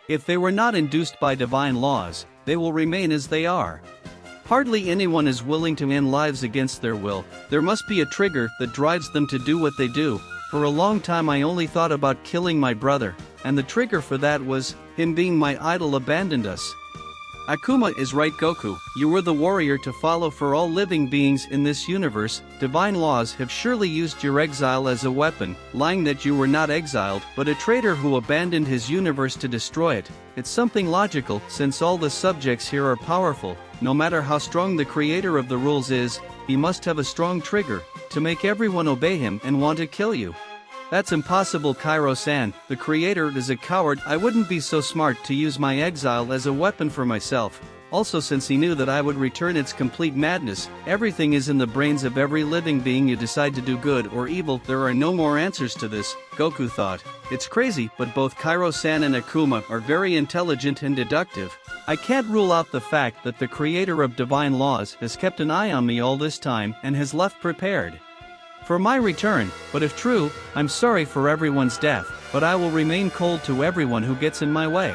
If they were not induced by divine laws, they will remain as they are. Hardly anyone is willing to end lives against their will. There must be a trigger that drives them to do what they do. For a long time I only thought about killing my brother, and the trigger for that was, him being my idol abandoned us. Akuma is right, Goku, you were the warrior to follow for all living beings in this universe. Divine laws have surely used your exile as a weapon, lying that you were not exiled but a traitor who abandoned his universe to destroy it. It's something logical, since all the subjects here are powerful. No matter how strong the creator of the rules is, he must have a strong trigger to make everyone obey him and want to kill you. That's impossible, Kairo-san. The creator is a coward. I wouldn't be so smart to use my exile as a weapon for myself. Also, since he knew that I would return, it's complete madness. Everything is in the brains of every living being. You decide to do good or evil. There are no more answers to this, Goku thought. It's crazy, but both Kairo-san and Akuma are very intelligent and deductive. I can't rule out the fact that the creator of divine laws has kept an eye on me all this time and has left prepared for my return. But if true, I'm sorry for everyone's death, but I will remain cold to everyone who gets in my way.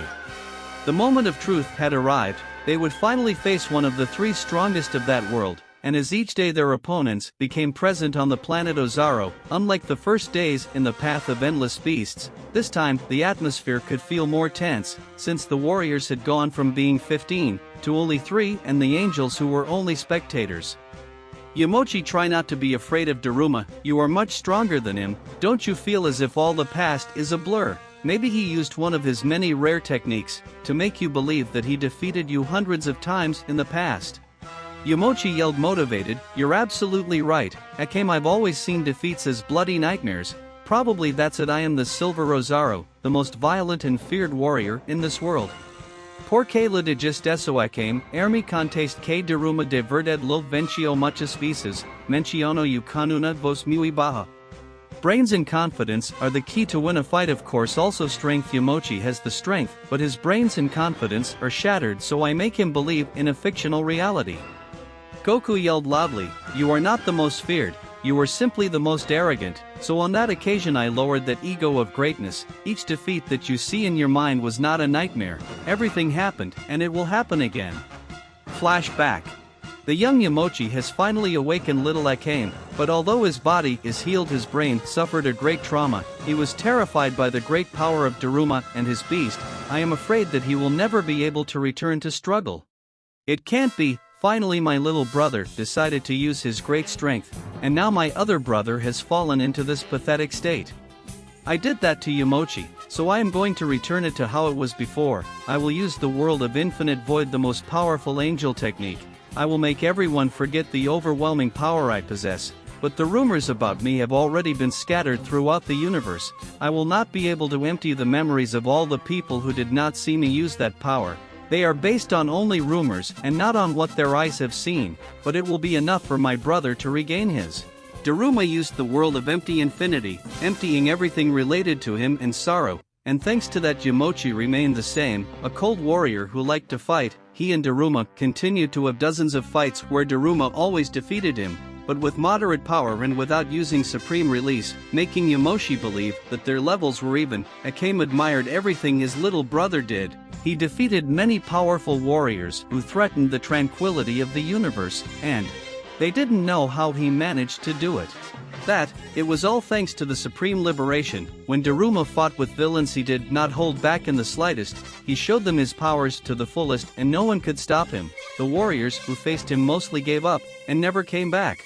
The moment of truth had arrived. They would finally face one of the three strongest of that world, and as each day their opponents became present on the planet Oozaru, unlike the first days in the path of endless beasts, this time the atmosphere could feel more tense, since the warriors had gone from being 15 to only 3 and the angels who were only spectators. Yamochi, try not to be afraid of DaRuMa, you are much stronger than him. Don't you feel as if all the past is a blur? Maybe he used one of his many rare techniques to make you believe that he defeated you hundreds of times in the past. Yamochi yelled, motivated, you're absolutely right, Akame. I've always seen defeats as bloody nightmares. Probably that's it. I am the Silver Rosario, the most violent and feared warrior in this world. Porque la de justiça Akame, ermi conteste que DaRuMa de verdade lo venció muchas veces, menciono you con una voz muy baja. Brains and confidence are the key to win a fight, of course, also strength. Yamochi has the strength, but his brains and confidence are shattered, so I make him believe in a fictional reality. Goku yelled loudly, you are not the most feared, you are simply the most arrogant. So on that occasion I lowered that ego of greatness. Each defeat that you see in your mind was not a nightmare. Everything happened, and it will happen again. Flashback. The young Yamochi has finally awakened little Akame, but although his body is healed, his brain suffered a great trauma. He was terrified by the great power of DaRuMa and his beast. I am afraid that he will never be able to return to struggle. It can't be. Finally my little brother decided to use his great strength, and now my other brother has fallen into this pathetic state. I did that to Yamochi, so I am going to return it to how it was before. I will use the world of infinite void, the most powerful angel technique. I will make everyone forget the overwhelming power I possess, but the rumors about me have already been scattered throughout the universe. I will not be able to empty the memories of all the people who did not see me use that power. They are based on only rumors and not on what their eyes have seen, but it will be enough for my brother to regain his. DaRuMa used the world of empty infinity, emptying everything related to him in sorrow, and thanks to that Yamochi remained the same, a cold warrior who liked to fight. He and DaRuMa continued to have dozens of fights where DaRuMa always defeated him, but with moderate power and without using supreme release, making Yamochi believe that their levels were even. Akame admired everything his little brother did. He defeated many powerful warriors who threatened the tranquility of the universe, and they didn't know how he managed to do it. It was all thanks to the supreme liberation. When DaRuMa fought with villains, he did not hold back in the slightest. He showed them his powers to the fullest, and no one could stop him. The warriors who faced him mostly gave up and never came back.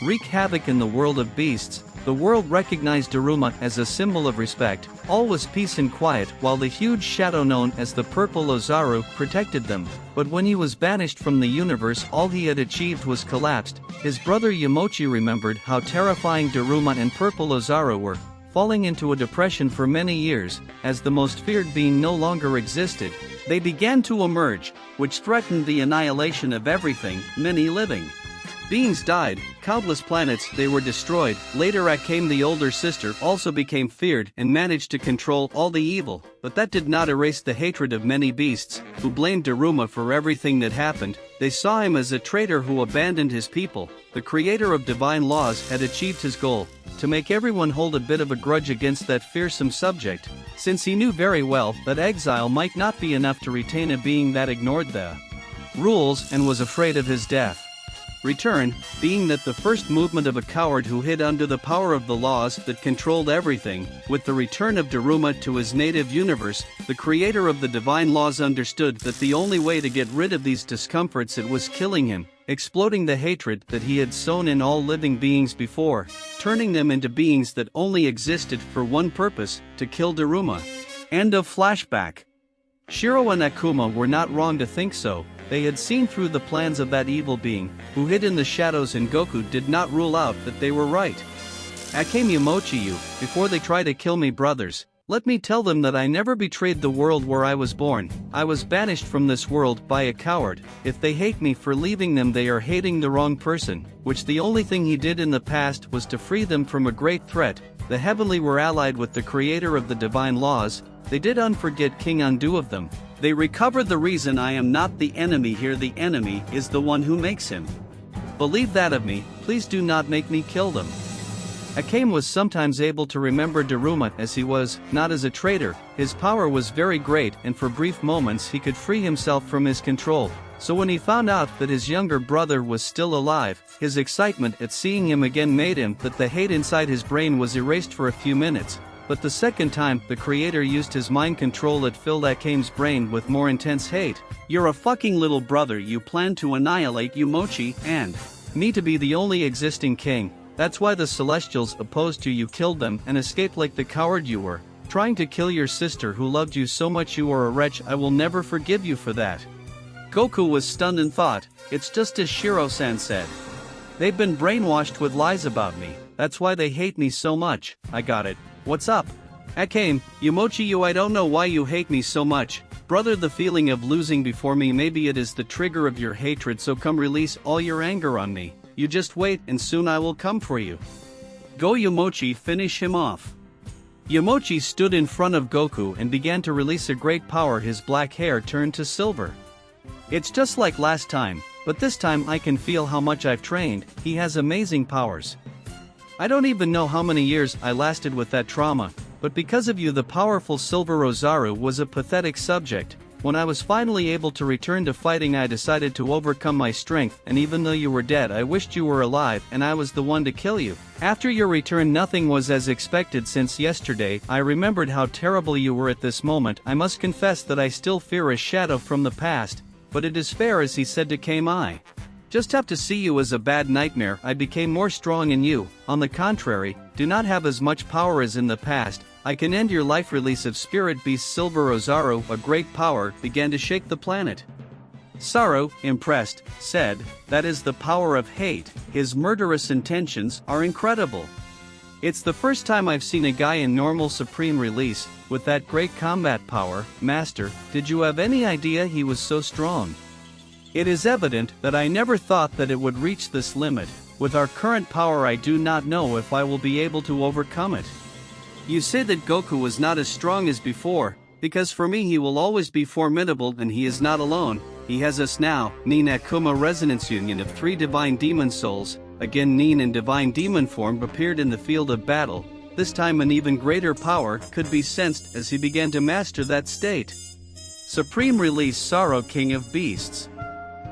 Wreak havoc in the world of beasts. The world recognized DaRuMa as a symbol of respect. All was peace and quiet while the huge shadow known as the Purple Oozaru protected them. But when he was banished from the universe, all he had achieved was collapsed. His brother Yamochi remembered how terrifying DaRuMa and Purple Oozaru were, falling into a depression for many years. As the most feared being no longer existed, they began to emerge, which threatened the annihilation of everything. Many living beings died, countless planets they were destroyed. Later Akame, the older sister, also became feared and managed to control all the evil, but that did not erase the hatred of many beasts, who blamed DaRuMa for everything that happened. They saw him as a traitor who abandoned his people. The creator of divine laws had achieved his goal, to make everyone hold a bit of a grudge against that fearsome subject. since he knew very well that exile might not be enough to retain a being that ignored the rules and was afraid of his death. Return, being that the first movement of a coward who hid under the power of the laws that controlled everything. With the return of DaRuMa to his native universe, the creator of the divine laws understood that the only way to get rid of these discomforts it was killing him, exploding the hatred that he had sown in all living beings before, turning them into beings that only existed for one purpose, to kill DaRuMa. End of flashback. Shiro and Akuma were not wrong to think so. They had seen through the plans of that evil being, who hid in the shadows, and Goku did not rule out that they were right. I came Yamochi you, before they try to kill me brothers, let me tell them that I never betrayed the world where I was born. I was banished from this world by a coward. If they hate me for leaving them, they are hating the wrong person, which the only thing he did in the past was to free them from a great threat. The heavenly were allied with the creator of the divine laws. They did unforget King undo of them. They recovered the reason I am not the enemy here. The enemy is the one who makes him. Believe that of me, please do not make me kill them. Akame was sometimes able to remember DaRuMa as he was, not as a traitor. His power was very great, and for brief moments he could free himself from his control. So when he found out that his younger brother was still alive, his excitement at seeing him again made him that the hate inside his brain was erased for a few minutes. But the second time, the creator used his mind control. It filled Akame's brain with more intense hate. You're a fucking little brother. You plan to annihilate Yamochi and me to be the only existing king. That's why the Celestials opposed you. You killed them and escaped like the coward you were, trying to kill your sister who loved you so much. You are a wretch. I will never forgive you for that. Goku was stunned and thought, it's just as Shiro-san said. They've been brainwashed with lies about me. That's why they hate me so much. I got it. What's up? Akame, Yamochi you, I don't know why you hate me so much. Brother, the feeling of losing before me, maybe it is the trigger of your hatred, so come release all your anger on me. You just wait and soon I will come for you. Go Yamochi, finish him off. Yamochi stood in front of Goku and began to release a great power. His black hair turned to silver. It's just like last time, but this time I can feel how much I've trained. He has amazing powers. I don't even know how many years I lasted with that trauma, but because of you the powerful Silver Rosario was a pathetic subject. When I was finally able to return to fighting, I decided to overcome my strength, and even though you were dead I wished you were alive and I was the one to kill you. After your return nothing was as expected since yesterday. I remembered how terrible you were at this moment. I must confess that I still fear a shadow from the past, but it is fair as he said to Kame. I just have to see you as a bad nightmare. I became more strong in you, on the contrary, do not have as much power as in the past. I can end your life. Release of spirit beast. Silver Rosario, a great power, began to shake the planet. Saru, impressed, said, that is the power of hate. His murderous intentions are incredible. It's the first time I've seen a guy in normal supreme release, with that great combat power. Master, did you have any idea he was so strong? It is evident that I never thought that it would reach this limit. With our current power I do not know if I will be able to overcome it. You say that Goku was not as strong as before, because for me he will always be formidable, and he is not alone. He has us now. Nin Akuma resonance union of 3 divine demon souls. Again Nin in divine demon form appeared in the field of battle. This time an even greater power could be sensed as he began to master that state. Supreme release. Sorrow, king of beasts.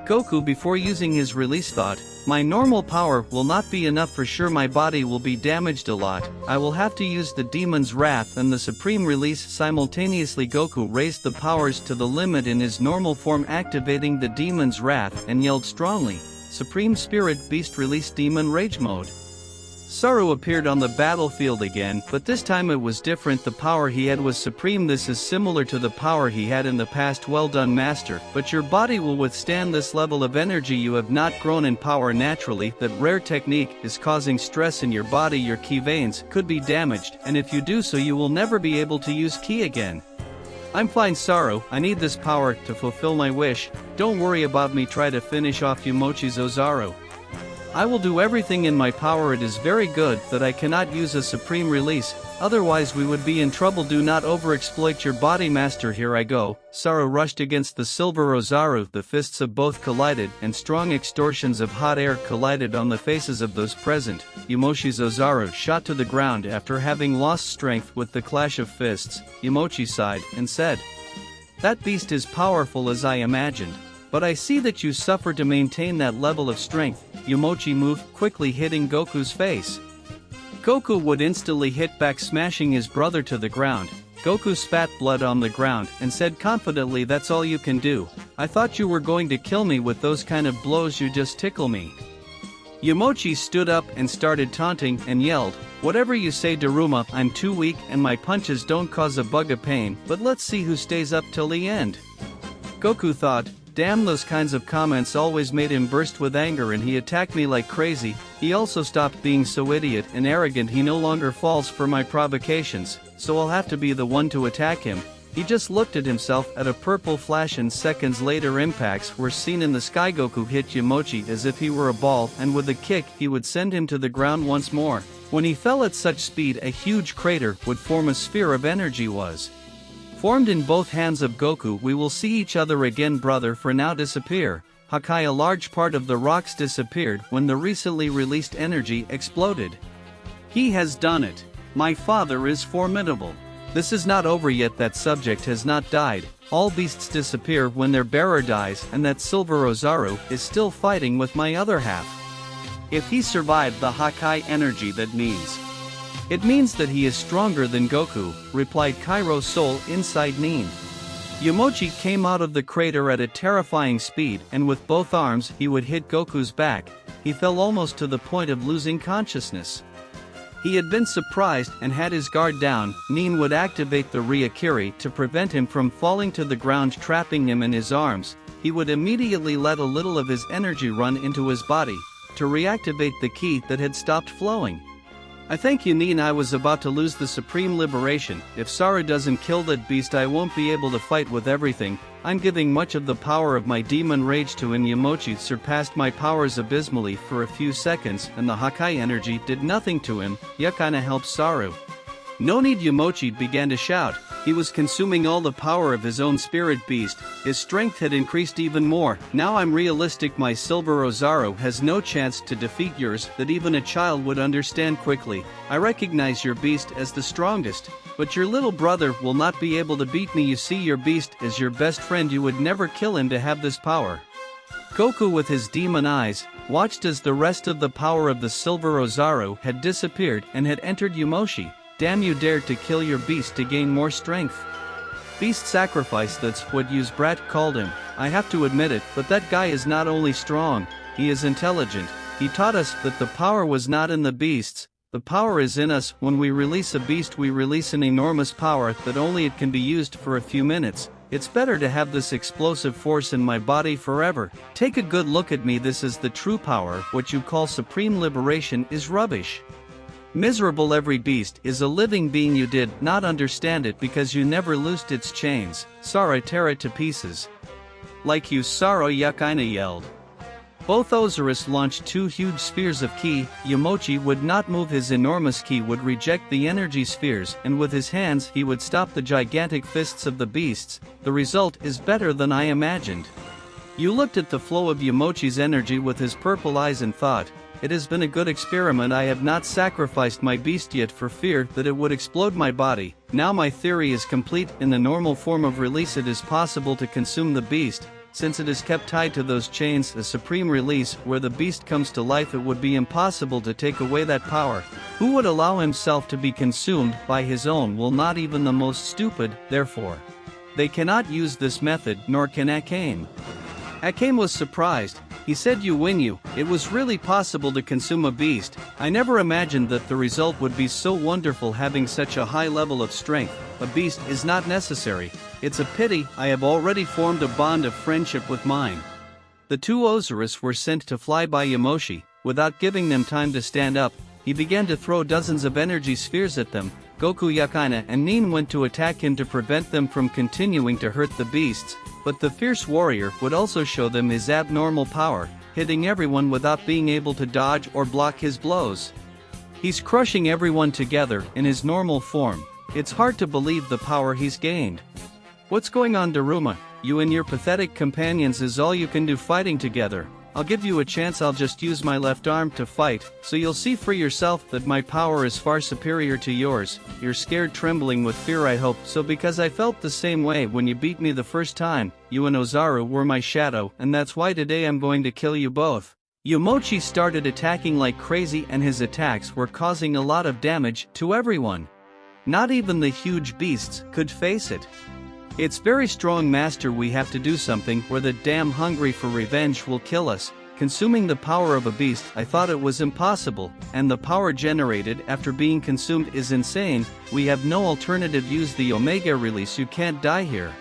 Goku before using his release thought, my normal power will not be enough for sure. My body will be damaged a lot. I will have to use the demon's wrath and the supreme release simultaneously. Goku raised the powers to the limit in his normal form, activating the demon's wrath, and yelled strongly, Supreme Spirit Beast release demon rage mode. Saru appeared on the battlefield again, but this time it was different. The power he had was supreme. This is similar to the power he had in the past. Well done, master, but your body will withstand this level of energy. You have not grown in power naturally. That rare technique is causing stress in your body. Your ki veins could be damaged, and if you do so you will never be able to use ki again. I'm fine, Saru, I need this power to fulfill my wish. Don't worry about me. Try to finish off Yamochi's Oozaru I will do everything in my power. It is very good that I cannot use a supreme release, otherwise we would be in trouble. Do not overexploit your body, master. Here I go. Saru rushed against the silver Rosario. The fists of both collided, and strong extortions of hot air collided on the faces of those present. Yamoshi's Oozaru shot to the ground after having lost strength with the clash of fists. Yamochi sighed and said, "That beast is powerful as I imagined. But I see that you suffer to maintain that level of strength." Yamochi moved quickly, hitting Goku's face. Goku would instantly hit back, smashing his brother to the ground. Goku spat blood on the ground and said confidently, "That's all you can do. I thought you were going to kill me with those kind of blows. You just tickle me." Yamochi stood up and started taunting and yelled, "Whatever you say, DaRuMa, I'm too weak and my punches don't cause a bug of pain, but let's see who stays up till the end." Goku thought, damn, those kinds of comments always made him burst with anger, and he attacked me like crazy. He also stopped being so idiot and arrogant. He no longer falls for my provocations, so I'll have to be the one to attack him. He just looked at himself at a purple flash, and seconds later impacts were seen in the sky. Goku hit Yamochi as if he were a ball, and with a kick he would send him to the ground once more. When he fell at such speed, a huge crater would form. A sphere of energy was formed in both hands of Goku. "We will see each other again, brother. For now, disappear." Hakai. A large part of the rocks disappeared when the recently released energy exploded. "He has done it. My father is formidable." This is not over yet. That subject has not died. All beasts disappear when their bearer dies, and that silver Rosario is still fighting with my other half. If he survived the Hakai energy, that means it means that he is stronger than Goku, replied Kairo's soul inside Nin. Yamochi came out of the crater at a terrifying speed, and with both arms he would hit Goku's back. He fell almost to the point of losing consciousness. He had been surprised and had his guard down. Nin would activate the Ryukiri to prevent him from falling to the ground, trapping him in his arms. He would immediately let a little of his energy run into his body to reactivate the ki that had stopped flowing. "I thank you, Nin. I was about to lose the supreme liberation. If Saru doesn't kill that beast, I won't be able to fight with everything. I'm giving much of the power of my demon rage to him." Yamochi surpassed my powers abysmally for a few seconds, and the Hakai energy did nothing to him. Yakina helped Saru. "No need!" Yamochi began to shout. He was consuming all the power of his own spirit beast. His strength had increased even more. "Now I'm realistic. My silver Rosario has no chance to defeat yours that even a child would understand quickly. I recognize your beast as the strongest, but your little brother will not be able to beat me. You see, your beast is your best friend. You would never kill him to have this power." Goku, with his demon eyes, watched as the rest of the power of the silver Rosario had disappeared and had entered Yamochi. "Damn, you dared to kill your beast to gain more strength. Beast sacrifice, that's what Brat called him. I have to admit it, but that guy is not only strong, he is intelligent. He taught us that the power was not in the beasts, the power is in us. When we release a beast, we release an enormous power that only it can be used for a few minutes. It's better to have this explosive force in my body forever. Take a good look at me. This is the true power. What you call supreme liberation is rubbish. Miserable. Every beast is a living being. You did not understand it because you never loosed its chains. Sorry, tear it to pieces." "Like you, Saru," Yakina yelled. Both Oozaru launched two huge spheres of ki. Yamochi would not move. His enormous ki would reject the energy spheres, and with his hands he would stop the gigantic fists of the beasts. The result is better than I imagined. You looked at the flow of Yamochi's energy with his purple eyes and thought, "It has been a good experiment. I have not sacrificed my beast yet for fear that it would explode my body. Now my theory is complete. In the normal form of release, it is possible to consume the beast. Since it is kept tied to those chains, a supreme release where the beast comes to life, it would be impossible to take away that power. Who would allow himself to be consumed by his own will? Not even the most stupid. Therefore, they cannot use this method, nor can Akame." Akame was surprised. He said, "You win. It was really possible to consume a beast. I never imagined that the result would be so wonderful. Having such a high level of strength, a beast is not necessary. It's a pity. I have already formed a bond of friendship with mine." The two Oozaru were sent to fly by Yamochi. Without giving them time to stand up, he began to throw dozens of energy spheres at them. Goku, Yakina, and Nin went to attack him to prevent them from continuing to hurt the beasts, but the fierce warrior would also show them his abnormal power. hitting everyone without being able to dodge or block his blows. He's crushing everyone together in his normal form. It's hard to believe the power he's gained. What's going on, DaRuMa? You and your pathetic companions is all you can do fighting together. I'll give you a chance. I'll just use my left arm to fight, so you'll see for yourself that my power is far superior to yours. You're scared, trembling with fear, I hope so, because I felt the same way when you beat me the first time. You and Oozaru were my shadow, and that's why today I'm going to kill you both. Yumochi started attacking like crazy, and his attacks were causing a lot of damage to everyone. Not even the huge beasts could face it. It's very strong, master. We have to do something, or the damn hungry for revenge will kill us. Consuming the power of a beast, I thought it was impossible, and the power generated after being consumed is insane. We have no alternative. Use the Omega release. You can't die here.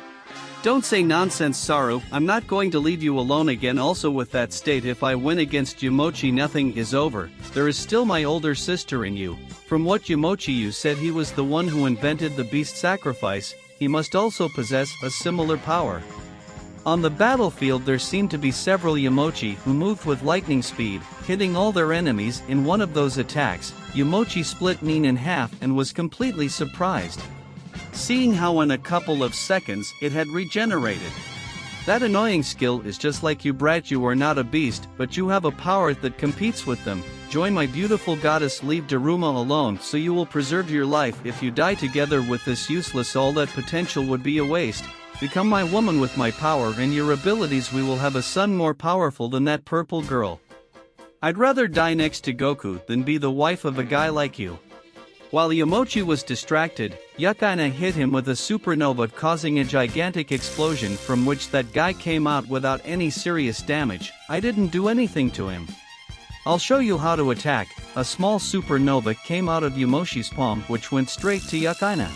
Don't say nonsense, Saru. I'm not going to leave you alone again. Also, with that state, if I win against Yumochi, nothing is over. There is still my older sister in you. From what Yumochi you said, he was the one who invented the beast sacrifice. He must also possess a similar power. On the battlefield there seemed to be several Yumochi who moved with lightning speed, hitting all their enemies in one of those attacks. Yumochi split Nin in half and was completely surprised, seeing how in a couple of seconds it had regenerated. That annoying skill is just like you, brat. You are not a beast, but you have a power that competes with them. Join my beautiful goddess. Leave DaRuMa alone so you will preserve your life. If you die together with this useless, all that potential would be a waste. Become my woman with my power and your abilities. We will have a son more powerful than that purple girl. I'd rather die next to Goku than be the wife of a guy like you. While Yumochi was distracted, Yukaina hit him with a supernova, causing a gigantic explosion from which that guy came out without any serious damage. I didn't do anything to him. I'll show you how to attack. A small supernova came out of Yumochi's palm, which went straight to Yukaina.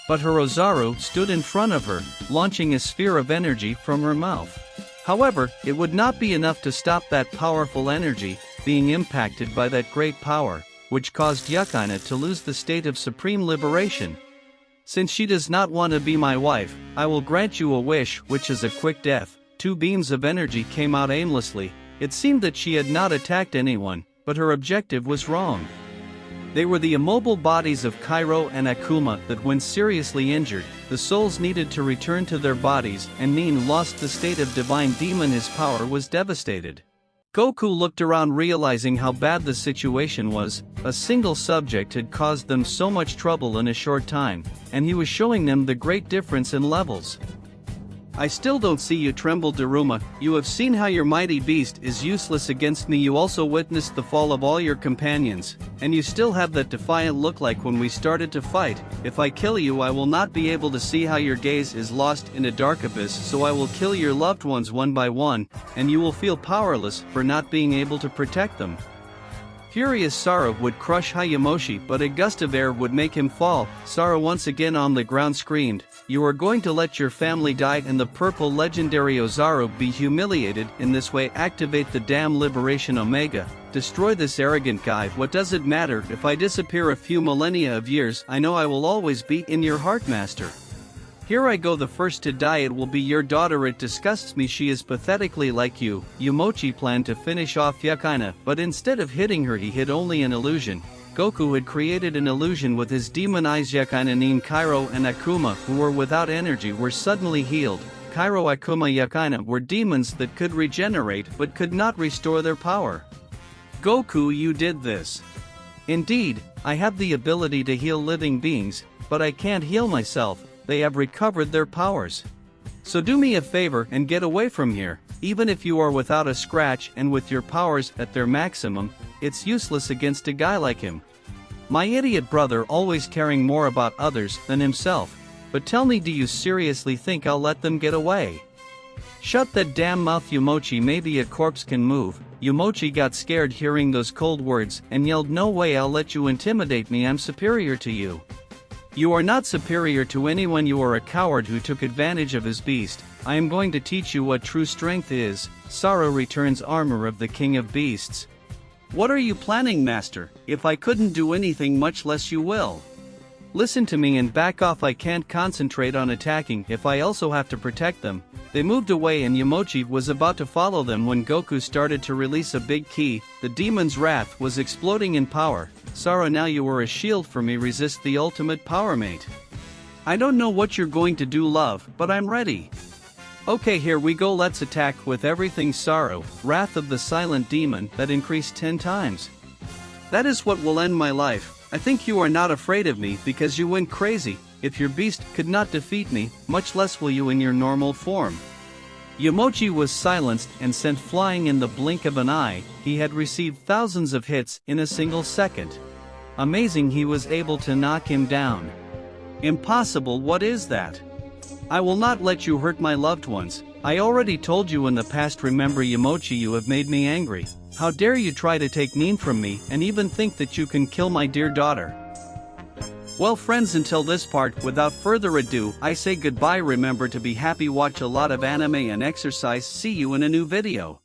But her Rosario stood in front of her, launching a sphere of energy from her mouth. However, it would not be enough to stop that powerful energy being impacted by that great power, which caused Yukaina to lose the state of supreme liberation. Since she does not want to be my wife, I will grant you a wish, which is a quick death. Two beams of energy came out aimlessly. It seemed that she had not attacked anyone, but her objective was wrong. They were the immobile bodies of Cairo and Akuma that, when seriously injured, the souls needed to return to their bodies, and Nin lost the state of divine demon. His power was devastated. Goku looked around, realizing how bad the situation was. A single subject had caused them so much trouble in a short time, and he was showing them the great difference in levels. I still don't see you, trembled DaRuMa. You have seen how your mighty beast is useless against me. You also witnessed the fall of all your companions, and you still have that defiant look like when we started to fight. If I kill you, I will not be able to see how your gaze is lost in a dark abyss, so I will kill your loved ones one by one, and you will feel powerless for not being able to protect them. Furious Sara would crush Yumochi, but a gust of air would make him fall. Sara, once again on the ground, screamed, "You are going to let your family die and the purple legendary Oozaru be humiliated in this way? Activate the damn Liberation Omega. Destroy this arrogant guy. What does it matter if I disappear a few millennia of years? I know I will always be in your heart, master. Here I go, the first to die. It will be your daughter. It disgusts me. She is pathetically like you." Yumochi planned to finish off Yukaina, but instead of hitting her, he hit only an illusion. Goku had created an illusion with his demon eyes. Yukaina, Nin, Cairo and Akuma, who were without energy, were suddenly healed. Cairo, Akuma, Yukaina were demons that could regenerate but could not restore their power. Goku, you did this. Indeed, I have the ability to heal living beings, but I can't heal myself. They have recovered their powers. So do me a favor and get away from here. Even if you are without a scratch and with your powers at their maximum, it's useless against a guy like him. My idiot brother, always caring more about others than himself. But tell me, do you seriously think I'll let them get away? Shut that damn mouth, Yumochi. Maybe a corpse can move. Yumochi got scared hearing those cold words and yelled, "No way, I'll let you intimidate me. I'm superior to you." You are not superior to anyone. You are a coward who took advantage of his beast. I am going to teach you what true strength is. Sara returns armor of the king of beasts. What are you planning, master? If I couldn't do anything, much less you will. Listen to me and back off. I can't concentrate on attacking if I also have to protect them. They moved away and Yamochi was about to follow them when Goku started to release a big ki. The demon's wrath was exploding in power. Sara, now you are a shield for me. Resist the ultimate power, mate. I don't know what you're going to do, love, but I'm ready. Okay, here we go. Let's attack with everything. Sara, wrath of the silent demon that increased 10 times. That is what will end my life. I think you are not afraid of me because you went crazy. If your beast could not defeat me, much less will you in your normal form. Yamochi was silenced and sent flying in the blink of an eye. He had received thousands of hits in a single second. Amazing, he was able to knock him down. Impossible, what is that? I will not let you hurt my loved ones. I already told you in the past. Remember, Yamochi, you have made me angry. How dare you try to take Nin from me and even think that you can kill my dear daughter. Well friends, until this part, without further ado, I say goodbye. Remember to be happy, watch a lot of anime and exercise. See you in a new video.